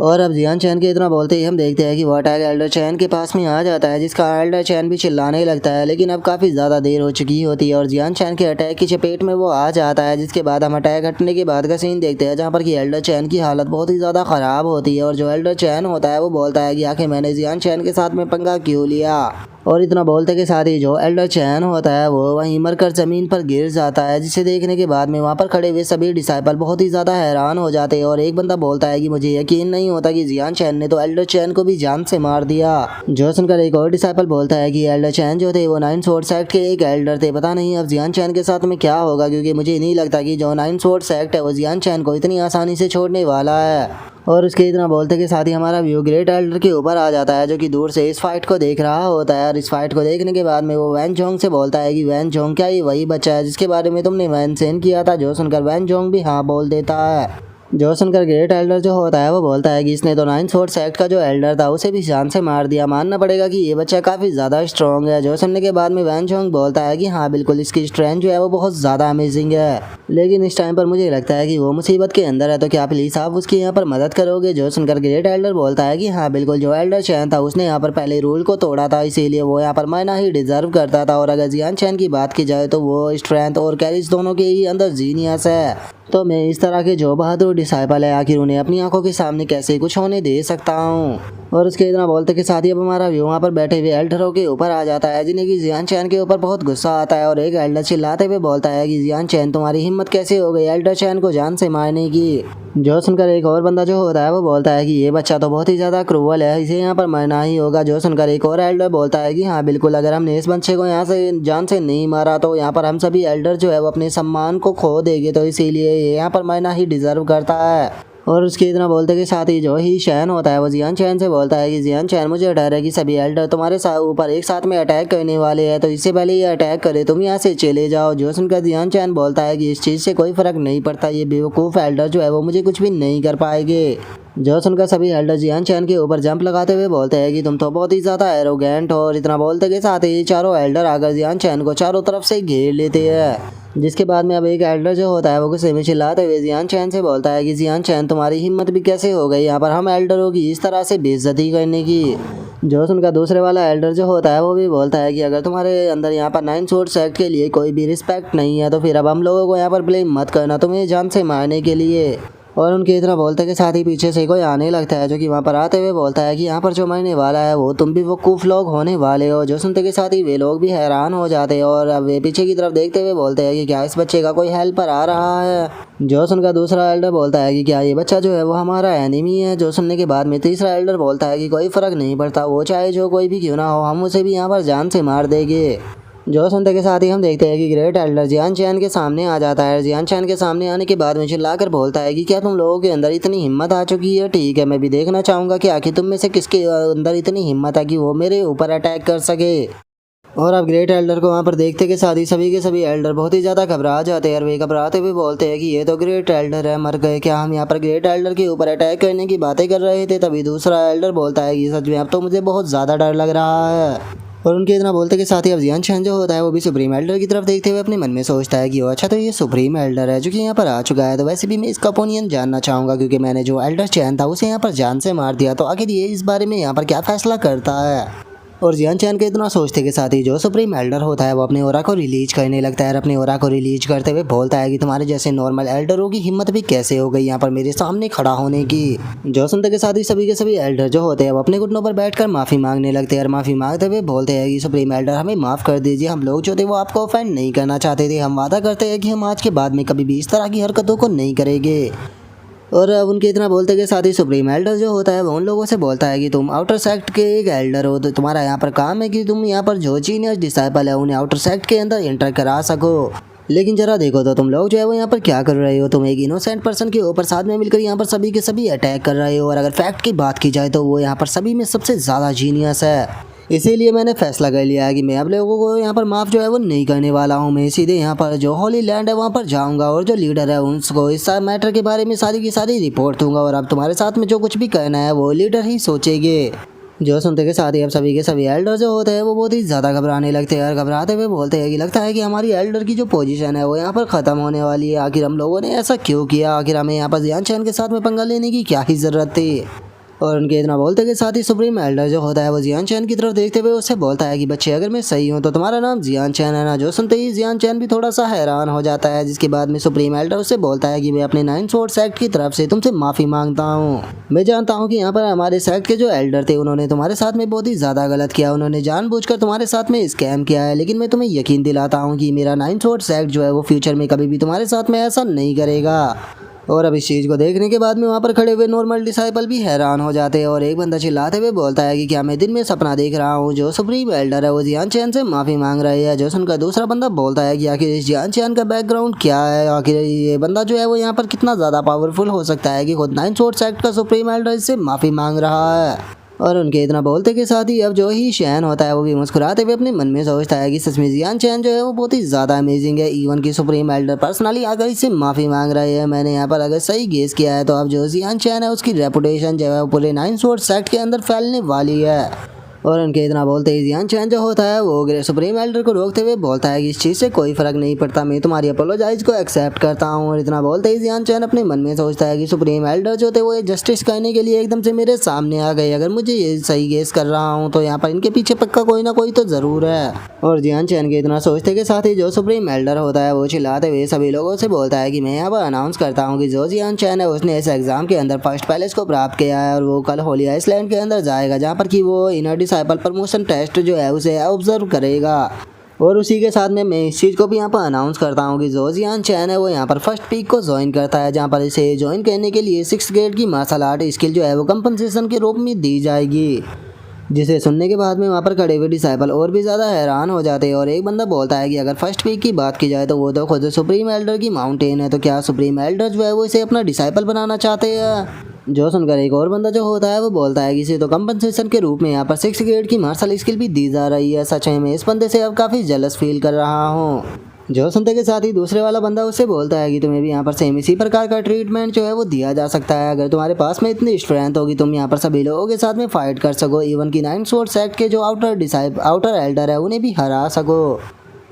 और अब जियान चैन के इतना बोलते ही हम देखते हैं कि वो अटैक एल्डर चैन के पास में आ जाता है, जिसका एल्डर चैन भी चिल्लाने लगता है। लेकिन अब काफ़ी ज़्यादा देर हो चुकी होती है और जियान चैन के अटैक की चपेट में वो आ जाता है। जिसके बाद हम अटैक हटने के बाद का सीन देखते हैं, जहाँ पर कि एल्डर चैन की हालत बहुत ही ज़्यादा ख़राब होती है। और जो एल्डर चैन होता है वो बोलता है कि आखिर मैंने जियान चैन के साथ में पंगा क्यों लिया। और इतना बोलते के साथ ही जो एल्डर चैन होता है वो वहीं मरकर ज़मीन पर गिर जाता है, जिसे देखने के बाद में वहाँ पर खड़े हुए सभी डिसाइपल बहुत ही ज़्यादा हैरान हो जाते हैं। और एक बंदा बोलता है कि मुझे यकीन नहीं होता कि जियान चैन ने तो एल्डर चैन को भी जान से मार दिया। जो सुनकर एक और डिसाइपल बोलता है कि एल्डर चैन जो थे वो 9 स्वॉर्ड सेक्ट के एक एल्डर थे। पता नहीं अब जियान चैन के साथ में क्या होगा, क्योंकि मुझे नहीं लगता कि जो 9 स्वॉर्ड सेक्ट है वो जियान चैन को इतनी आसानी से छोड़ने वाला है। और उसके इतना बोलते के साथ ही हमारा व्यू ग्रेट एल्डर के ऊपर आ जाता है, जो कि दूर से इस फाइट को देख रहा होता है। और इस फाइट को देखने के बाद में वो वैन जोंग से बोलता है कि वैन जोंग क्या ये वही बच्चा है जिसके बारे में तुमने वैन सेन किया था। जो सुनकर वैन जोंग भी हाँ बोल देता है। जो सुनकर ग्रेट एल्डर जो होता है वो बोलता है कि इसने तो 9 स्वॉर्ड सेक्ट का जो एल्डर था उसे भी जान से मार दिया। मानना पड़ेगा कि ये बच्चा काफ़ी ज़्यादा स्ट्रॉन्ग है। जो सुनने के बाद में वैन जोंग बोलता है कि हाँ बिल्कुल, इसकी स्ट्रेंथ जो है वो बहुत ज़्यादा अमेजिंग है। लेकिन इस टाइम पर मुझे लगता है कि वो मुसीबत के अंदर है, तो क्या प्लीज़ आप उसकी यहाँ पर मदद करोगे। जो सुनकर ग्रेट एल्डर बोलता है कि हाँ बिल्कुल, जो एल्डर चैन था उसने यहाँ पर पहले रूल को तोड़ा था, इसीलिए वो यहाँ पर मरना ही डिजर्व करता था। और अगर जियान चैन की बात की जाए तो वो स्ट्रेंथ और कैरिज दोनों के ही अंदर जीनियस है। तो मैं इस तरह के जो बहादुर डिसाइपल है आखिर उन्हें अपनी आंखों के सामने कैसे कुछ होने दे सकता हूँ। और उसके इतना बोलते के साथ ही अब हमारा व्यू वहाँ पर बैठे हुए एल्डरों के ऊपर आ जाता है, जिन्हें कि जियान चैन के ऊपर बहुत गुस्सा आता है। और एक एल्डर चिल्लाते हुए बोलता है कि जियान चैन तुम्हारी हिम्मत कैसे हो गई एल्डर चैन को जान से मारने की। जो सुनकर एक और बंदा जो होता है वो बोलता है कि ये बच्चा तो बहुत ही ज़्यादा क्रूअल है, इसे यहाँ पर मरना ही होगा। जो सुनकर एक और एल्डर बोलता है कि हाँ बिल्कुल, अगर हमने इस बच्चे को यहाँ से जान से नहीं मारा तो यहाँ पर हम सभी एल्डर जो है वो अपने सम्मान को खो देंगे, तो इसीलिए ये यहाँ पर मरना ही डिजर्व करता है। और उसके इतना बोलते के साथ ही जो ही शैन होता है वो जियान चैन से बोलता है कि जियान चैन, मुझे डर है कि सभी एल्डर तुम्हारे ऊपर एक साथ में अटैक करने वाले हैं, तो इससे पहले ये अटैक करे तुम यहाँ से चले जाओ। जो सुनकर जियान चैन बोलता है कि इस चीज़ से कोई फ़र्क नहीं पड़ता, ये बेवकूफ़ एल्डर जो है वो मुझे कुछ भी नहीं कर पाएंगे। जो सुनकर सभी एल्डर जियान चैन के ऊपर जंप लगाते हुए बोलते हैं कि तुम तो बहुत ही ज़्यादा एरोगेंट हो। और इतना बोलते के साथ ही चारों एल्डर आकर जियान चैन को चारों तरफ से घेर लेते हैं। जिसके बाद में अब एक एल्डर जो होता है वो गुस्से में चिल्लाते हुए जियान चैन से बोलता है कि जियान चैन, तुम्हारी हिम्मत भी कैसे हो गई यहाँ पर हम एल्डरों की इस तरह से बेइज्जती करने की। जो उनका दूसरे वाला एल्डर जो होता है वो भी बोलता है कि अगर तुम्हारे अंदर यहाँ पर 9 स्वॉर्ड सेक्ट के लिए कोई भी रिस्पेक्ट नहीं है तो फिर अब हम लोगों को यहाँ पर ब्लेम मत करना तुम्हें जान से मारने के लिए। और उनके इतना बोलते के साथ ही पीछे से कोई आने लगता है, जो कि वहाँ पर आते हुए बोलता है कि यहाँ पर जो मरने वाला है वो तुम भी वकूफ़ लोग होने वाले हो। जो सुनते के साथ ही वे लोग भी हैरान हो जाते हैं और अब वे पीछे की तरफ देखते हुए बोलते हैं कि क्या इस बच्चे का कोई हेल्पर आ रहा है। जो सुनकर दूसरा एल्डर बोलता है कि क्या ये बच्चा जो है वो हमारा एनिमी है। जो सुनने के बाद में तीसरा एल्डर बोलता है कि कोई फ़र्क नहीं पड़ता, वो चाहे जो कोई भी क्यों ना हो, हम उसे भी यहाँ पर जान से मार देंगे। जो सुनते के साथ ही हम देखते हैं कि ग्रेट एल्डर जियान चैन के सामने आ जाता है। जियान चैन के सामने आने के बाद में चिल्लाकर बोलता है कि क्या तुम लोगों के अंदर इतनी हिम्मत आ चुकी है? ठीक है, मैं भी देखना चाहूँगा कि आखिर तुम में से किसके अंदर इतनी हिम्मत है कि वो मेरे ऊपर अटैक कर सके। और अब ग्रेट एल्डर को वहाँ पर देखते के साथ ही सभी के सभी एल्डर बहुत ही ज़्यादा घबरा जाते हैं और वे घबराते हुए बोलते हैं कि ये तो ग्रेट एल्डर है, मर गए क्या हम यहाँ पर ग्रेट एल्डर के ऊपर अटैक करने की बातें कर रहे थे। तभी दूसरा एल्डर बोलता है कि सच में अब तो मुझे बहुत ज़्यादा डर लग रहा है। और उनके इतना बोलते के साथ ही अब जियान चैन जो होता है वो भी सुप्रीम एल्डर की तरफ देखते हुए अपने मन में सोचता है कि अच्छा तो ये सुप्रीम एल्डर है जो कि यहाँ पर आ चुका है, तो वैसे भी मैं इसका ओपिनियन जानना चाहूँगा क्योंकि मैंने जो एल्डर चैन था उसे यहाँ पर जान से मार दिया, तो आखिर ये इस बारे में यहाँ पर क्या फैसला करता है। और जियान चैन के इतना सोचते के साथ ही जो सुप्रीम एल्डर होता है वो अपने ओरा को रिलीज करने लगता है और अपने ओरा को रिलीज करते हुए बोलता है कि तुम्हारे जैसे नॉर्मल एल्डरों की हिम्मत भी कैसे हो गई यहाँ पर मेरे सामने खड़ा होने की। जो सुनते के साथ ही सभी के सभी एल्डर जो होते हैं वो अपने घुटनों पर बैठकर माफ़ी मांगने लगते हैं और माफ़ी मांगते हुए बोलते हैं कि सुप्रीम एल्डर हमें माफ़ कर दीजिए, हम लोग जो थे वो आपको ऑफेंड नहीं करना चाहते थे, हम वादा करते हैं कि हम आज के बाद में कभी भी इस तरह की हरकतों को नहीं करेंगे। और अब उनके इतना बोलते के साथ ही सुप्रीम एल्डर जो होता है वो उन लोगों से बोलता है कि तुम आउटर सेक्ट के एक एल्डर हो, तो तुम्हारा यहाँ पर काम है कि तुम यहाँ पर जो जीनियस डिसाइपल है उन्हें आउटर सेक्ट के अंदर एंटर करा सको। लेकिन जरा देखो तो तुम लोग जो है वो यहाँ पर क्या कर रहे हो, तुम एक इनोसेंट पर्सन के ऊपर साथ में मिलकर यहाँ पर सभी के सभी अटैक कर रहे हो। और अगर फैक्ट की बात की जाए तो वो यहाँ पर सभी में सबसे ज़्यादा जीनियस है। इसीलिए मैंने फैसला कर लिया है कि मैं अब लोगों को यहाँ पर माफ़ जो है वो नहीं करने वाला हूँ। मैं सीधे यहाँ पर जो होली लैंड है वहाँ पर जाऊँगा और जो लीडर है उनको इस मैटर के बारे में सारी की सारी रिपोर्ट दूंगा और अब तुम्हारे साथ में जो कुछ भी करना है वो लीडर ही सोचेंगे। जो सुनते के साथ ही अब सभी के सभी एल्डर जो होते हैं वो बहुत ही ज़्यादा घबराने लगते हैं और घबराते हुए बोलते हैं कि लगता है कि हमारी एल्डर की जो पोजीशन है वो यहाँ पर ख़त्म होने वाली है। आखिर हम लोगों ने ऐसा क्यों किया, आखिर हमें यहाँ पर जियान चैन के साथ में पंगा लेने की क्या ही ज़रूरत थी। और उनके इतना बोलते के साथ ही सुप्रीम एल्डर जो होता है वो जियान चैन की तरफ देखते हुए उससे बोलता है कि बच्चे अगर मैं सही हूँ तो तुम्हारा नाम जियान चैन है ना। जो सुनते ही जियान चैन भी थोड़ा सा हैरान हो जाता है, जिसके बाद में सुप्रीम एल्डर उससे बोलता है कि मैं अपने 9 स्वॉर्ड सेक्ट की तरफ से तुमसे माफी मांगता हूँ। मैं जानता हूँ कि यहाँ पर हमारे सेक्ट के जो एल्डर थे उन्होंने तुम्हारे साथ में बहुत ही ज्यादा गलत किया, उन्होंने जानबूझकर तुम्हारे साथ में स्कैम किया है, लेकिन मैं तुम्हें यकीन दिलाता हूँ कि मेरा 9 स्वॉर्ड सेक्ट जो है वो फ्यूचर में कभी भी तुम्हारे साथ में ऐसा नहीं करेगा। और अब इस चीज़ को देखने के बाद में वहाँ पर खड़े हुए नॉर्मल डिसाइपल भी हैरान हो जाते हैं और एक बंदा चिल्लाते हुए बोलता है कि क्या मैं दिन में सपना देख रहा हूँ। जो सुप्रीम एल्डर है वो जियान चैन से माफ़ी मांग रही है। जो सुनकर दूसरा बंदा बोलता है कि आखिर इस जियान चैन का बैकग्राउंड क्या है, आखिर ये बंदा जो है वो यहाँ पर कितना ज़्यादा पावरफुल हो सकता है कि खुद 9 स्वॉर्ड सेक्ट का सुप्रीम एल्डर इससे माफ़ी मांग रहा है। और उनके इतना बोलते के साथ ही अब जो ही शैन होता है वो भी मुस्कुराते हुए अपने मन में सोचता है कि सच में जियान चैन जो है वो बहुत ही ज़्यादा अमेजिंग है। इवन की सुप्रीम एल्डर पर्सनली आकर इससे माफ़ी मांग रहे हैं। मैंने यहाँ पर अगर सही गेस किया है तो अब जो जियान चैन है उसकी रेपुटेशन जो है वो पूरे 9 स्वॉर्ड सेक्ट के अंदर फैलने वाली है। और उनके इतना बोलते ही जियान चैन जो होता है वो सुप्रीम एल्डर को रोकते हुए बोलता है कि इस चीज़ से कोई फ़र्क नहीं पड़ता, मैं तुम्हारी अपोलोजाइज को एक्सेप्ट करता हूँ। और इतना बोलते ही जियान चैन अपने मन में सोचता है कि सुप्रीम एल्डर जो थे वो जस्टिस करने के लिए एकदम से मेरे सामने आ गए। अगर मुझे ये सही गेस कर रहा हूँ तो यहाँ पर इनके पीछे पक्का कोई ना कोई तो ज़रूर है। और जियान चैन के इतना सोचते के साथ ही जो सुप्रीम एल्डर होता है वो चिल्लाते हुए सभी लोगों से बोलता है कि मैं यहाँ पर अनाउंस करता हूँ कि जो जियान चैन है उसने इस एग्ज़ाम के अंदर फर्स्ट पैलेस को प्राप्त किया है और वो कल होली आइसलैंड के अंदर जाएगा, जहाँ पर कि वो इनर डिसाइपल प्रमोशन टेस्ट जो है उसे ऑब्जर्व करेगा। और उसी के साथ में मैं इस चीज़ को भी यहाँ पर अनाउंस करता हूँ कि जो जियान चैन है वो यहाँ पर फर्स्ट पीक को ज्वाइन करता है, जहाँ पर इसे ज्वाइन करने के लिए 6th ग्रेड की मार्शल आर्ट स्किल जो है वो कंपनसेशन के रूप में दी जाएगी। जिसे सुनने के बाद में वहाँ पर खड़े हुए डिसाइपल और भी ज़्यादा हैरान हो जाते हैं। और एक बंदा बोलता है कि अगर फर्स्ट पीक की बात की जाए तो वो तो खुद सुप्रीम एल्डर की माउंटेन है, तो क्या सुप्रीम एल्डर जो है वो इसे अपना डिसाइपल बनाना चाहते हैं। जो सुनकर एक और बंदा जो होता है वो बोलता है कि इसे तो कंपनसेशन के रूप में यहाँ पर 6th ग्रेड की मार्शल स्किल भी दी जा रही है। सच में मैं इस बंदे से अब काफ़ी जेलस फील कर रहा हूँ। जो सुनते के साथ ही दूसरे वाला बंदा उससे बोलता है कि तुम्हें भी यहाँ पर सेम इसी प्रकार का ट्रीटमेंट जो है वो दिया जा सकता है। अगर तुम्हारे पास में इतनी स्ट्रेंथ होगी तुम यहाँ पर सभी लोगों के साथ में फाइट कर सको, इवन की 9 स्वॉर्ड सेक्ट के जो आउटर एल्डर है उन्हें भी हरा सको।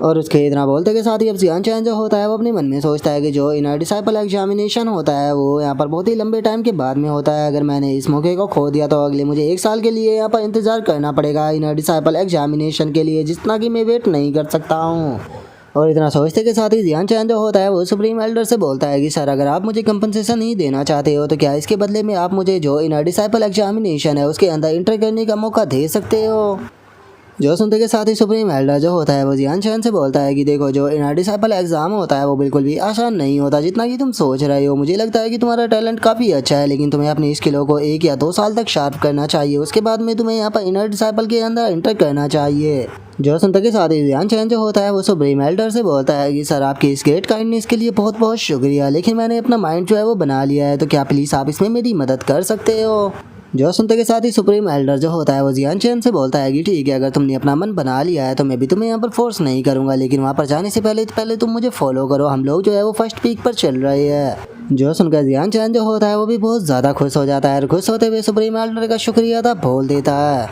और उसके इतना बोलते के साथ ही अब जियान चैन जो होता है वो अपने मन में सोचता है कि जो इनर डिसाइपल एग्जामिनेशन होता है वो यहाँ पर बहुत ही लंबे टाइम के बाद में होता है। अगर मैंने इस मौके को खो दिया तो अगले मुझे 1 साल के लिए यहाँ पर इंतज़ार करना पड़ेगा इनर डिसाइपल एग्जामिनेशन के लिए, जितना कि मैं वेट नहीं कर सकता हूँ। और इतना सोचते के साथ ही जियान चैन जो होता है वो सुप्रीम एल्डर से बोलता है कि सर अगर आप मुझे कंपनसेशन ही देना चाहते हो तो क्या इसके बदले में आप मुझे जो इनर डिसाइपल एग्जामिनेशन है उसके अंदर इंटर करने का मौका दे सकते हो। जो सुनते के साथ ही सुप्रीम एल्डर जो होता है वो जियान चैन से बोलता है कि देखो जो इनर डिसाइपल एग्जाम होता है वो बिल्कुल भी आसान नहीं होता जितना कि तुम सोच रहे हो। मुझे लगता है कि तुम्हारा टैलेंट काफ़ी अच्छा है, लेकिन तुम्हें अपनी स्किलों को 1 या 2 साल तक शार्प करना चाहिए, उसके बाद में तुम्हें यहाँ पर इनर डिसाइपल के अंदर इंटर करना चाहिए। जो सुनते के साथ ही जियान चैन जो होता है वो सुप्रीम एल्डर से बोलता है कि सर आपकी इस ग्रेट काइंडनेस के लिए बहुत बहुत शुक्रिया, लेकिन मैंने अपना माइंड जो है वो बना लिया है, तो क्या प्लीज़ आप इसमें मेरी मदद कर सकते हो। जो सुनते के साथ ही सुप्रीम एल्डर जो होता है वो जियान चैन से बोलता है कि ठीक है, अगर तुमने अपना मन बना लिया है तो मैं भी तुम्हें यहाँ पर फोर्स नहीं करूँगा, लेकिन वहाँ पर जाने से पहले तुम मुझे फॉलो करो, हम लोग जो है वो फर्स्ट पीक पर चल रहे हैं। जो सुनकर जियान चैन जो होता है वो भी बहुत ज़्यादा खुश हो जाता है और खुश होते हुए सुप्रीम एल्डर का शुक्रिया अदा बोल देता है।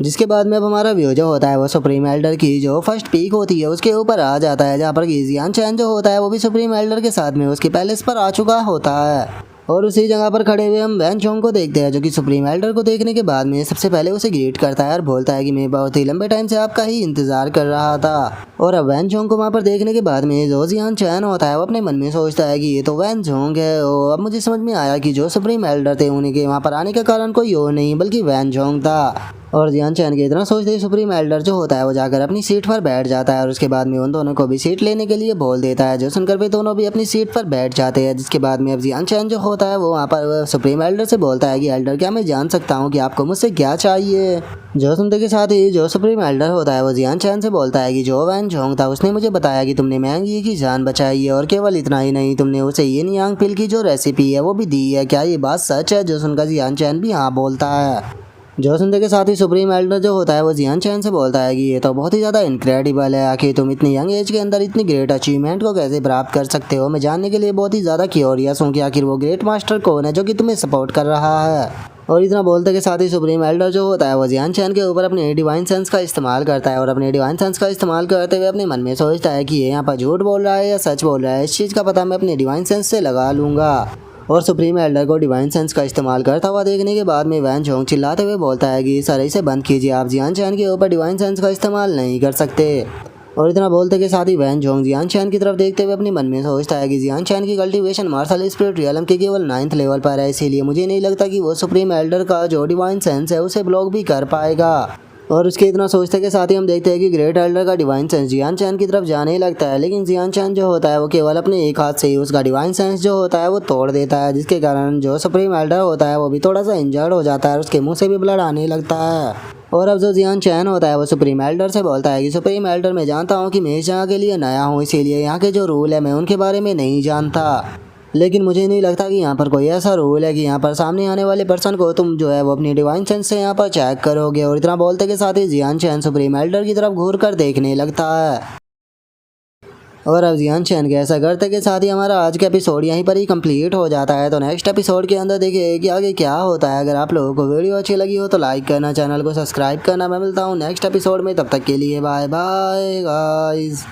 जिसके बाद में अब हमारा व्यू जो होता है वो सुप्रीम एल्डर की जो फर्स्ट पीक होती है उसके ऊपर आ जाता है, जहाँ पर जियान चैन जो होता है वो भी सुप्रीम एल्डर के साथ में उसके पैलेस पर आ चुका होता है। और उसी जगह पर खड़े हुए हम वैन चोंग को देखते हैं, जो कि सुप्रीम एल्डर को देखने के बाद में सबसे पहले उसे ग्रीट करता है और बोलता है कि मैं बहुत ही लंबे टाइम से आपका ही इंतजार कर रहा था। और अब वैन चोंग को वहाँ पर देखने के बाद में जो जियान चैन होता है वो अपने मन में सोचता है कि ये तो वैन चोंग है। और अब मुझे समझ में आया कि जो सुप्रीम एल्डर थे उन्हीं के वहाँ पर आने का कारण कोई और नहीं बल्कि वैन चोंग था। और जियान चैन के इतना सोचते ही सुप्रीम एल्डर जो होता है वो जाकर अपनी सीट पर बैठ जाता है और उसके बाद में उन दोनों को भी सीट लेने के लिए बोल देता है। जो सुनकर वे दोनों भी अपनी सीट पर बैठ जाते हैं। जिसके बाद में अब जियान चैन जो होता है वो वहाँ पर सुप्रीम एल्डर से बोलता है कि एल्डर क्या मैं जान सकता हूँ कि आपको मुझसे क्या चाहिए। जो सुनते के साथ ही जो सुप्रीम एल्डर होता है वो जियान चैन से बोलता है कि जो वैन चोंग था उसने मुझे बताया कि तुमने मैंग यी की जान बचाई है, और केवल इतना ही नहीं तुमने उसे यिन यांग पिल की जो रेसिपी है वो भी दी है, क्या ये बात सच है। जो सुनकर जियान चैन भी हाँ बोलता है। जो सुनते के साथ ही सुप्रीम एल्डर जो होता है वो जियान चैन से बोलता है कि ये तो बहुत ही ज़्यादा इनक्रेडिबल है, आखिर तुम इतनी यंग एज के अंदर इतनी ग्रेट अचीवमेंट को कैसे प्राप्त कर सकते हो। मैं जानने के लिए बहुत ही ज़्यादा क्यूरियस हूँ कि आखिर वो ग्रेट मास्टर कौन है जो कि तुम्हें सपोर्ट कर रहा है। और इतना बोलते के साथ ही सुप्रीम एल्डर जो होता है वो जियान चैन के ऊपर अपने डिवाइन सेंस का इस्तेमाल करता है और अपने डिवाइन सेंस का इस्तेमाल करते हुए अपने मन में सोचता है कि ये यहाँ पर झूठ बोल रहा है या सच बोल रहा है, इस चीज़ का पता मैं अपने डिवाइन सेंस से लगा लूँगा। और सुप्रीम एल्डर को डिवाइन सेंस का इस्तेमाल करता हुआ देखने के बाद में वैन जोंग चिल्लाते हुए बोलता है कि सर इसे बंद कीजिए, आप जियान चैन के ऊपर डिवाइन सेंस का इस्तेमाल नहीं कर सकते। और इतना बोलते के साथ ही वैन जोंग जियान चैन की तरफ देखते हुए अपने मन में सोचता है कि जियान चैन की कल्टीवेशन मार्शल स्पिरिट रियलम के केवल 9th लेवल पर है, इसीलिए मुझे नहीं लगता कि वो सुप्रीम एल्डर का जो डिवाइन सेंस है उसे ब्लॉक भी कर पाएगा। और उसके इतना सोचते के साथ ही हम देखते हैं कि ग्रेट एल्डर का डिवाइन सेंस जियान चैन की तरफ जाने ही लगता है, लेकिन जियान चैन जो होता है वो केवल अपने एक हाथ से ही उसका डिवाइन सेंस जो होता है वो तोड़ देता है, जिसके कारण जो सुप्रीम एल्डर होता है वो भी थोड़ा सा इंजर्ड हो जाता है और उसके मुंह से भी ब्लड आने लगता है। और अब जो जियान चैन होता है वो सुप्रीम एल्डर से बोलता है कि सुप्रीम एल्डर मैं जानता हूँ कि मैं इस जगह के लिए नया हूँ, इसीलिए यहाँ के जो रूल है मैं उनके बारे में नहीं जानता, लेकिन मुझे नहीं लगता कि यहाँ पर कोई ऐसा रूल है कि यहाँ पर सामने आने वाले पर्सन को तुम जो है वो अपनी डिवाइन सेंस से यहाँ पर चेक करोगे। और इतना बोलते के साथ ही जियान चैन सुप्रीम एल्डर की तरफ घूर कर देखने लगता है। और अब जियान चैन के ऐसा करते के साथ ही हमारा आज का एपिसोड यहीं पर ही कंप्लीट हो जाता है। तो नेक्स्ट एपिसोड के अंदर देखिए कि आगे क्या होता है। अगर आप लोगों को वीडियो अच्छी लगी हो तो लाइक करना, चैनल को सब्सक्राइब करना। मैं मिलता हूँ नेक्स्ट एपिसोड में, तब तक के लिए बाय बाय गाइस।